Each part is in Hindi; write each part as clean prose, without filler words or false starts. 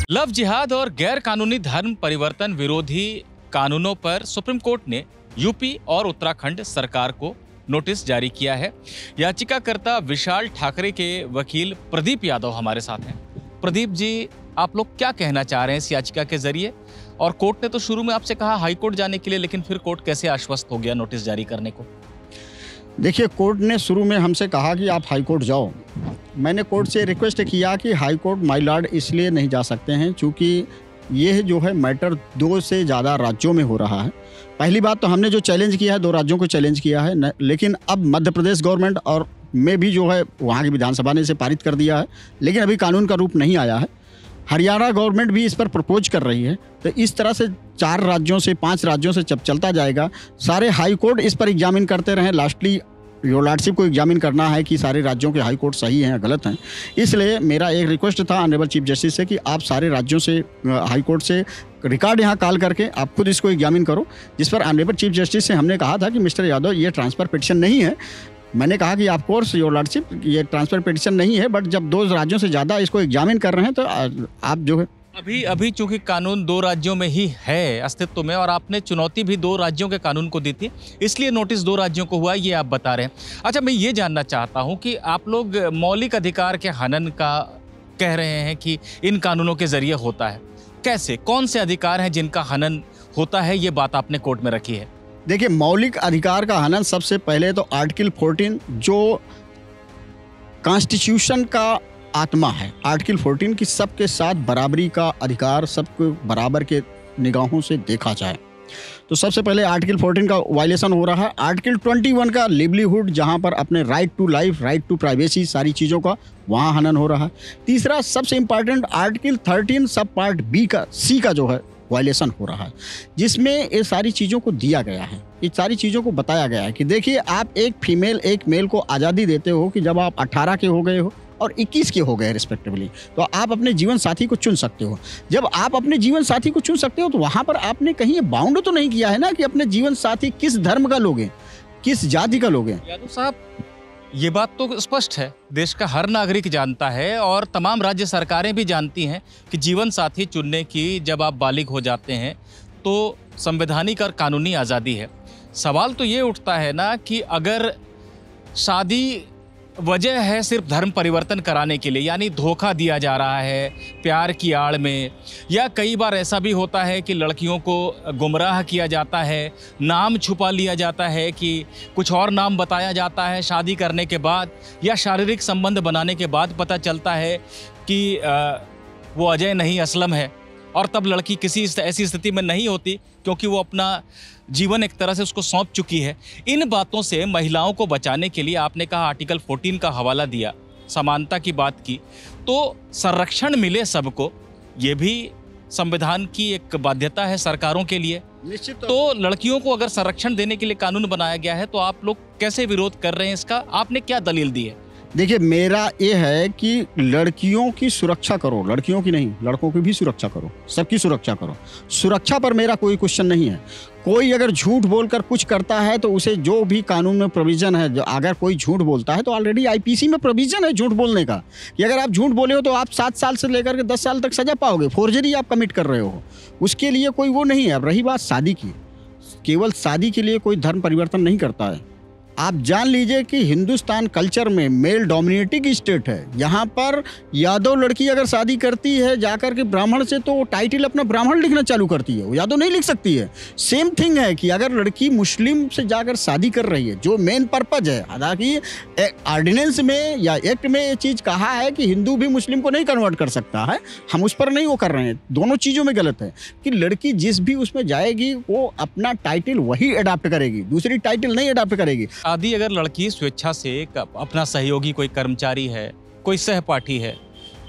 लव जिहाद और गैर कानूनी धर्म परिवर्तन विरोधी कानूनों पर सुप्रीम कोर्ट ने यूपी और उत्तराखंड सरकार को नोटिस जारी किया है। याचिकाकर्ता विशाल ठाकरे के वकील प्रदीप यादव हमारे साथ हैं। प्रदीप जी, आप लोग क्या कहना चाह रहे हैं इस याचिका के जरिए? और कोर्ट ने तो शुरू में आपसे कहा हाई कोर्ट जाने के लिए, लेकिन फिर कोर्ट कैसे आश्वस्त हो गया नोटिस जारी करने को? देखिए, कोर्ट ने शुरू में हमसे कहा कि आप हाई कोर्ट जाओ। मैंने कोर्ट से रिक्वेस्ट किया कि हाई कोर्ट माय लॉर्ड इसलिए नहीं जा सकते हैं क्योंकि ये जो है मैटर 2 से ज़्यादा राज्यों में हो रहा है। पहली बात तो हमने जो चैलेंज किया है 2 राज्यों को चैलेंज किया है लेकिन अब मध्य प्रदेश गवर्नमेंट और में भी जो है वहाँ की विधानसभा ने इसे पारित कर दिया है, लेकिन अभी कानून का रूप नहीं आया है। हरियाणा गवर्नमेंट भी इस पर प्रपोज कर रही है। तो इस तरह से 4 राज्यों से 5 राज्यों से जब चलता जाएगा, सारे हाई कोर्ट इस पर एग्जामिन करते रहें। लास्टली योर लॉर्डशिप को एग्जामिन करना है कि सारे राज्यों के हाई कोर्ट सही हैं या गलत हैं। इसलिए मेरा एक रिक्वेस्ट था ऑनरेबल चीफ जस्टिस से कि आप सारे राज्यों से हाई कोर्ट से रिकॉर्ड यहाँ कॉल करके आप खुद इसको एग्जामिन करो। जिस पर ऑनरेबल चीफ जस्टिस से हमने कहा था कि मिस्टर यादव, ये ट्रांसफर पिटिशन नहीं है। मैंने कहा कि ऑफ कोर्स योर लॉर्डशिप, ये ट्रांसफर पिटिशन नहीं है, बट जब 2 राज्यों से ज़्यादा इसको एग्जामिन कर रहे हैं तो आप जो है अभी चूंकि कानून 2 राज्यों में ही है अस्तित्व में, और आपने चुनौती भी 2 राज्यों के कानून को दी थी, इसलिए नोटिस 2 राज्यों को हुआ, ये आप बता रहे हैं। अच्छा, मैं ये जानना चाहता हूं कि आप लोग मौलिक अधिकार के हनन का कह रहे हैं कि इन कानूनों के जरिए होता है। कैसे, कौन से अधिकार हैं जिनका हनन होता है, ये बात आपने कोर्ट में रखी है? देखिए, मौलिक अधिकार का हनन सबसे पहले तो आर्टिकल 14 जो कॉन्स्टिट्यूशन का आत्मा है, आर्टिकल 14 की सबके साथ बराबरी का अधिकार, सबको बराबर के निगाहों से देखा जाए, तो सबसे पहले आर्टिकल 14 का वायलेशन हो रहा है। आर्टिकल 21 का लिवलीहुड, जहां पर अपने right to life, right to privacy, सारी चीज़ों का वहां हनन हो रहा है। तीसरा सबसे इंपॉर्टेंट आर्टिकल 13 सब पार्ट बी का सी का जो है वायलेशन हो रहा है, जिसमें ये सारी चीज़ों को दिया गया है, ये सारी चीज़ों को बताया गया है कि देखिए, आप एक फीमेल एक मेल को आज़ादी देते हो कि जब आप 18 के हो गए हो और 21 के हो गए रिस्पेक्टिवली, तो आप अपने जीवन साथी को चुन सकते हो। जब आप अपने जीवन साथी को चुन सकते हो तो वहाँ पर आपने कहीं ये बाउंड तो नहीं किया है ना कि अपने जीवन साथी किस धर्म का लोगे, किस जाति का लोगे। यादव साहब, ये बात तो स्पष्ट है, देश का हर नागरिक जानता है और तमाम राज्य सरकारें भी जानती हैं कि जीवन साथी चुनने की जब आप बालिग हो जाते हैं तो संवैधानिक और कानूनी आज़ादी है। सवाल तो ये उठता है ना कि अगर शादी वजह है सिर्फ धर्म परिवर्तन कराने के लिए, यानी धोखा दिया जा रहा है प्यार की आड़ में, या कई बार ऐसा भी होता है कि लड़कियों को गुमराह किया जाता है, नाम छुपा लिया जाता है कि कुछ और नाम बताया जाता है शादी करने के बाद, या शारीरिक संबंध बनाने के बाद पता चलता है कि वो अजय नहीं असलम है, और तब लड़की किसी ऐसी स्थिति में नहीं होती क्योंकि वो अपना जीवन एक तरह से उसको सौंप चुकी है। इन बातों से महिलाओं को बचाने के लिए आपने कहा, आर्टिकल 14 का हवाला दिया, समानता की बात की, तो संरक्षण मिले सबको, ये भी संविधान की एक बाध्यता है सरकारों के लिए। निश्चित तो लड़कियों को अगर संरक्षण देने के लिए कानून बनाया गया है तो आप लोग कैसे विरोध कर रहे हैं इसका? आपने क्या दलील दी है? देखिए, मेरा ये है कि लड़कियों की सुरक्षा करो, लड़कियों की नहीं, लड़कों की भी सुरक्षा करो, सबकी सुरक्षा करो। सुरक्षा पर मेरा कोई क्वेश्चन नहीं है। कोई अगर झूठ बोलकर कुछ करता है तो उसे जो भी कानून में प्रोविज़न है, जो अगर कोई झूठ बोलता है तो ऑलरेडी आईपीसी में प्रोविज़न है झूठ बोलने का कि अगर आप झूठ बोले हो तो आप 7 साल से लेकर के 10 साल तक सजा पाओगे। फोर्जरी आप कमिट कर रहे हो, उसके लिए कोई वो नहीं है। अब रही बात शादी की, केवल शादी के लिए कोई धर्म परिवर्तन नहीं करता है। आप जान लीजिए कि हिंदुस्तान कल्चर में मेल डोमिनेटिंग स्टेट है। यहाँ पर यादव लड़की अगर शादी करती है जाकर के ब्राह्मण से, तो वो टाइटल अपना ब्राह्मण लिखना चालू करती है, वो यादव नहीं लिख सकती है। सेम थिंग है कि अगर लड़की मुस्लिम से जाकर शादी कर रही है, जो मेन पर्पज है, हालांकि ऑर्डिनेंस में या एक्ट में ये चीज़ कहा है कि हिंदू भी मुस्लिम को नहीं कन्वर्ट कर सकता है, हम उस पर नहीं वो कर रहे हैं। दोनों चीज़ों में गलत है कि लड़की जिस भी उसमें जाएगी वो अपना टाइटल वही अडॉप्ट करेगी, दूसरी टाइटल नहीं अडॉप्ट करेगी। शादी अगर लड़की स्वेच्छा से अपना सहयोगी, कोई कर्मचारी है, कोई सहपाठी है,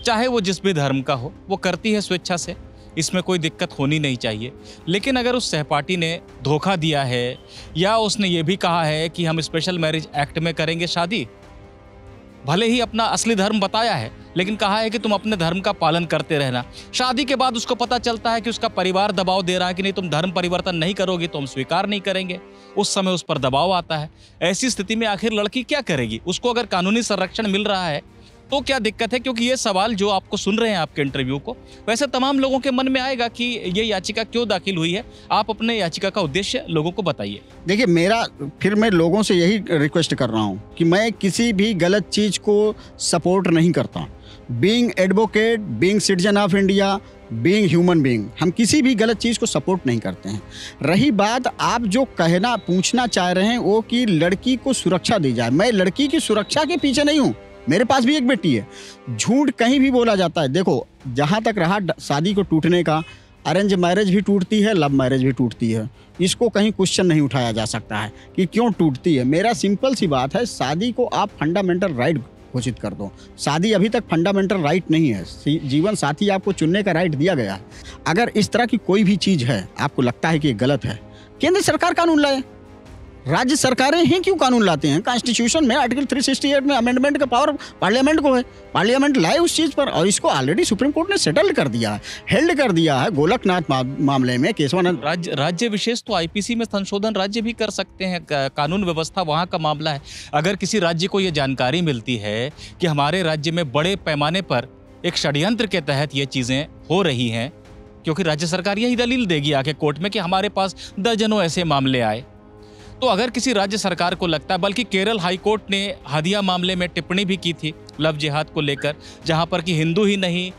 चाहे वो जिस भी धर्म का हो, वो करती है स्वेच्छा से, इसमें कोई दिक्कत होनी नहीं चाहिए। लेकिन अगर उस सहपाठी ने धोखा दिया है या उसने ये भी कहा है कि हम स्पेशल मैरिज एक्ट में करेंगे शादी, भले ही अपना असली धर्म बताया है लेकिन कहा है कि तुम अपने धर्म का पालन करते रहना, शादी के बाद उसको पता चलता है कि उसका परिवार दबाव दे रहा है कि नहीं तुम धर्म परिवर्तन नहीं करोगे तो हम स्वीकार नहीं करेंगे, उस समय उस पर दबाव आता है। ऐसी स्थिति में आखिर लड़की क्या करेगी? उसको अगर कानूनी संरक्षण मिल रहा है तो क्या दिक्कत है? क्योंकि ये सवाल जो आपको सुन रहे हैं आपके इंटरव्यू को, वैसे तमाम लोगों के मन में आएगा कि ये याचिका क्यों दाखिल हुई है। आप अपने याचिका का उद्देश्य लोगों को बताइए। देखिए, मैं लोगों से यही रिक्वेस्ट कर रहा हूँ कि मैं किसी भी गलत चीज़ को सपोर्ट नहीं करता। Being advocate, being citizen of India, being human being, हम किसी भी गलत चीज़ को सपोर्ट नहीं करते हैं। रही बात आप जो पूछना चाह रहे हैं वो कि लड़की को सुरक्षा दी जाए, मैं लड़की की सुरक्षा के पीछे नहीं हूँ। मेरे पास भी एक बेटी है। झूठ कहीं भी बोला जाता है। देखो, जहाँ तक रहा शादी को टूटने का, अरेंज मैरिज भी टूटती है, लव मैरिज भी टूटती है। इसको कहीं क्वेश्चन नहीं उठाया जा सकता है कि क्यों टूटती है। मेरा सिंपल सी बात है, शादी को आप फंडामेंटल राइट घोषित कर दो। शादी अभी तक फंडामेंटल राइट नहीं है। जीवन साथी आपको चुनने का राइट दिया गया है। अगर इस तरह की कोई भी चीज़ है, आपको लगता है कि ये गलत है, केंद्र सरकार कानून लाए। राज्य सरकारें ही क्यों कानून लाते हैं? कॉन्स्टिट्यूशन में आर्टिकल 368 में अमेंडमेंट का पावर पार्लियामेंट को है। पार्लियामेंट लाए उस चीज़ पर, और इसको ऑलरेडी सुप्रीम कोर्ट ने सेटल कर दिया है, हेल्ड कर दिया है। गोलकनाथ मामले में केशवानंद राज्य विशेष तो आईपीसी में संशोधन राज्य भी कर सकते हैं। कानून व्यवस्था वहाँ का मामला है। अगर किसी राज्य को ये जानकारी मिलती है कि हमारे राज्य में बड़े पैमाने पर एक षड्यंत्र के तहत ये चीज़ें हो रही हैं, क्योंकि राज्य सरकार यही दलील देगी आके कोर्ट में कि हमारे पास दर्जनों ऐसे मामले आए। तो अगर किसी राज्य सरकार को लगता है, बल्कि केरल हाई कोर्ट ने हदिया मामले में टिप्पणी भी की थी लव जिहाद को लेकर, जहां पर कि हिंदू ही नहीं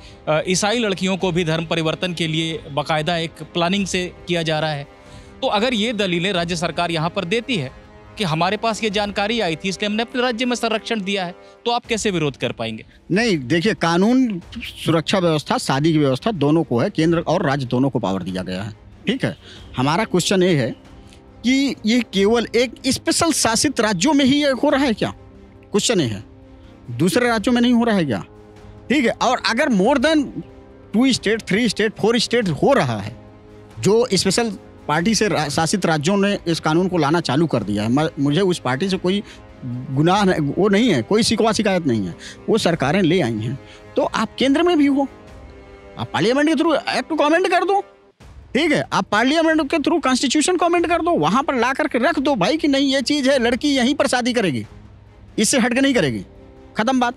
ईसाई लड़कियों को भी धर्म परिवर्तन के लिए बाकायदा एक प्लानिंग से किया जा रहा है। तो अगर ये दलीलें राज्य सरकार यहाँ पर देती है कि हमारे पास ये जानकारी आई थी इसलिए हमने अपने राज्य में संरक्षण दिया है, तो आप कैसे विरोध कर पाएंगे? नहीं, देखिए, कानून सुरक्षा व्यवस्था, शादी की व्यवस्था दोनों को है। केंद्र और राज्य दोनों को पावर दिया गया है। ठीक है, हमारा क्वेश्चन ये है कि ये केवल एक स्पेशल शासित राज्यों में ही ये हो रहा है क्या? क्वेश्चन ये है, दूसरे राज्यों में नहीं हो रहा है क्या? ठीक है, और अगर more than 2 state, 3 state, 4 state हो रहा है, जो स्पेशल पार्टी से शासित राज्यों ने इस कानून को लाना चालू कर दिया है, मुझे उस पार्टी से कोई गुनाह वो नहीं है, कोई शिकवा शिकायत नहीं है, वो सरकारें ले आई हैं। तो आप केंद्र में भी हो, आप पार्लियामेंट के थ्रू एक्ट कमेंट कर दो। ठीक है, आप पार्लियामेंट के थ्रू कॉन्स्टिट्यूशन कमेंट कर दो, वहां पर ला करके रख दो भाई कि नहीं, ये चीज है, लड़की यहीं पर शादी करेगी, इससे हटके नहीं करेगी, खत्म बात।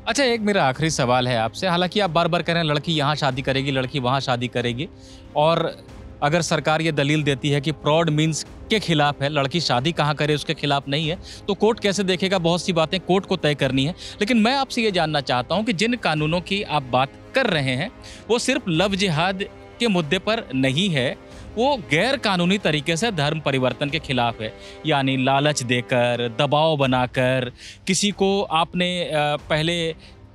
अच्छा, एक मेरा आखिरी सवाल है आपसे। हालांकि आप बार बार कह रहे हैं लड़की यहाँ शादी करेगी, लड़की वहाँ शादी करेगी, और अगर सरकार ये दलील देती है कि फ्रॉड मीन्स के खिलाफ है, लड़की शादी कहाँ करे उसके खिलाफ नहीं है, तो कोर्ट कैसे देखेगा? बहुत सी बातें कोर्ट को तय करनी है। लेकिन मैं आपसे ये जानना चाहता हूँ कि जिन कानूनों की आप बात कर रहे हैं वो सिर्फ लव जिहाद के मुद्दे पर नहीं है, वो गैर कानूनी तरीके से धर्म परिवर्तन के खिलाफ है। यानी लालच देकर, दबाव बनाकर, किसी को आपने पहले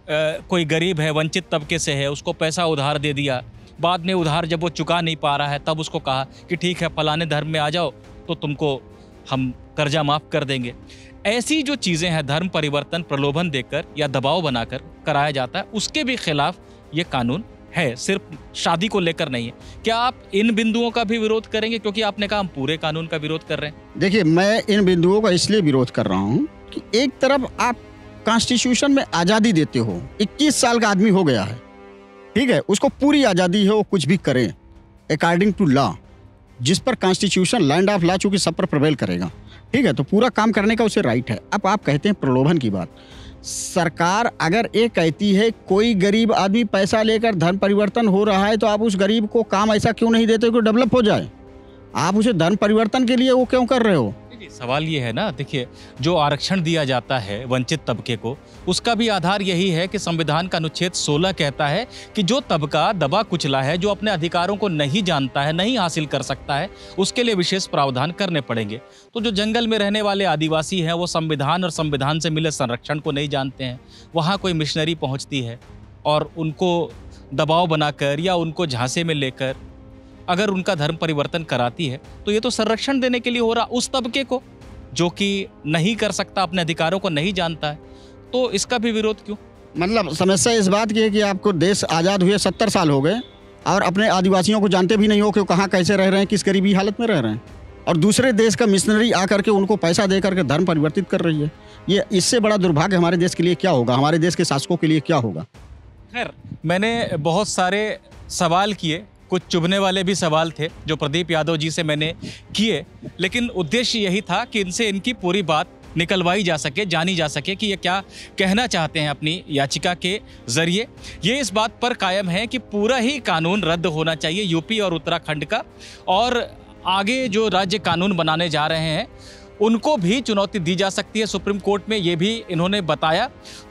कोई गरीब है, वंचित तबके से है, उसको पैसा उधार दे दिया, बाद में उधार जब वो चुका नहीं पा रहा है तब उसको कहा कि ठीक है फलाने धर्म में आ जाओ तो तुमको हम कर्जा माफ़ कर देंगे। ऐसी जो चीज़ें हैं, धर्म परिवर्तन प्रलोभन देकर या दबाव बनाकर कराया जाता है, उसके भी खिलाफ ये कानून है, सिर्फ शादी को लेकर नहीं है। क्या आप इन बिंदुओं का भी विरोध करेंगे? क्योंकि आपने कहा हम पूरे कानून का विरोध कर रहे हैं। देखिए, मैं इन बिंदुओं का इसलिए विरोध कर रहा हूँ कि एक तरफ आप कॉन्स्टिट्यूशन में आज़ादी देते हो, 21 साल का आदमी हो गया है, ठीक है, उसको पूरी आज़ादी है, वो कुछ भी करे अकॉर्डिंग टू लॉ, जिस पर कॉन्स्टिट्यूशन लैंड ऑफ लॉ चूंकि सब पर प्रिवेल करेगा। ठीक है, तो पूरा काम करने का उसे राइट है। अब आप कहते हैं प्रलोभन की बात, सरकार अगर ये कहती है कोई गरीब आदमी पैसा लेकर धर्म परिवर्तन हो रहा है, तो आप उस गरीब को काम ऐसा क्यों नहीं देते कि डेवलप हो जाए? आप उसे धर्म परिवर्तन के लिए वो क्यों कर रहे हो? सवाल ये है ना, देखिए, जो आरक्षण दिया जाता है वंचित तबके को, उसका भी आधार यही है कि संविधान का अनुच्छेद 16 कहता है कि जो तबका दबा कुचला है, जो अपने अधिकारों को नहीं जानता है, नहीं हासिल कर सकता है, उसके लिए विशेष प्रावधान करने पड़ेंगे। तो जो जंगल में रहने वाले आदिवासी हैं, वो संविधान और संविधान से मिले संरक्षण को नहीं जानते हैं। वहाँ कोई मिशनरी पहुँचती है और उनको दबाव बनाकर या उनको झांसे में लेकर अगर उनका धर्म परिवर्तन कराती है, तो ये तो संरक्षण देने के लिए हो रहा उस तबके को जो कि नहीं कर सकता, अपने अधिकारों को नहीं जानता है। तो इसका भी विरोध क्यों? मतलब समस्या इस बात की है कि आपको देश आज़ाद हुए 70 साल हो गए और अपने आदिवासियों को जानते भी नहीं हो कि वो कहाँ कैसे रह रहे हैं, किस गरीबी हालत में रह रहे हैं, और दूसरे देश का मिशनरी आकर के उनको पैसा दे करके धर्म परिवर्तित कर रही है। ये इससे बड़ा दुर्भाग्य हमारे देश के लिए क्या होगा, हमारे देश के शासकों के लिए क्या होगा? खैर, मैंने बहुत सारे सवाल किए, कुछ चुभने वाले भी सवाल थे जो प्रदीप यादव जी से मैंने किए, लेकिन उद्देश्य यही था कि इनसे इनकी पूरी बात निकलवाई जा सके, जानी जा सके कि ये क्या कहना चाहते हैं अपनी याचिका के जरिए। ये इस बात पर कायम है कि पूरा ही कानून रद्द होना चाहिए यूपी और उत्तराखंड का, और आगे जो राज्य कानून बनाने जा रहे हैं उनको भी चुनौती दी जा सकती है सुप्रीम कोर्ट में, ये भी इन्होंने बताया।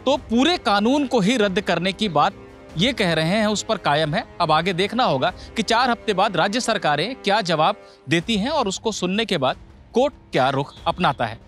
तो पूरे कानून को ही रद्द करने की बात ये कह रहे हैं, उस पर कायम है। अब आगे देखना होगा कि 4 हफ्ते बाद राज्य सरकारें क्या जवाब देती हैं और उसको सुनने के बाद कोर्ट क्या रुख अपनाता है।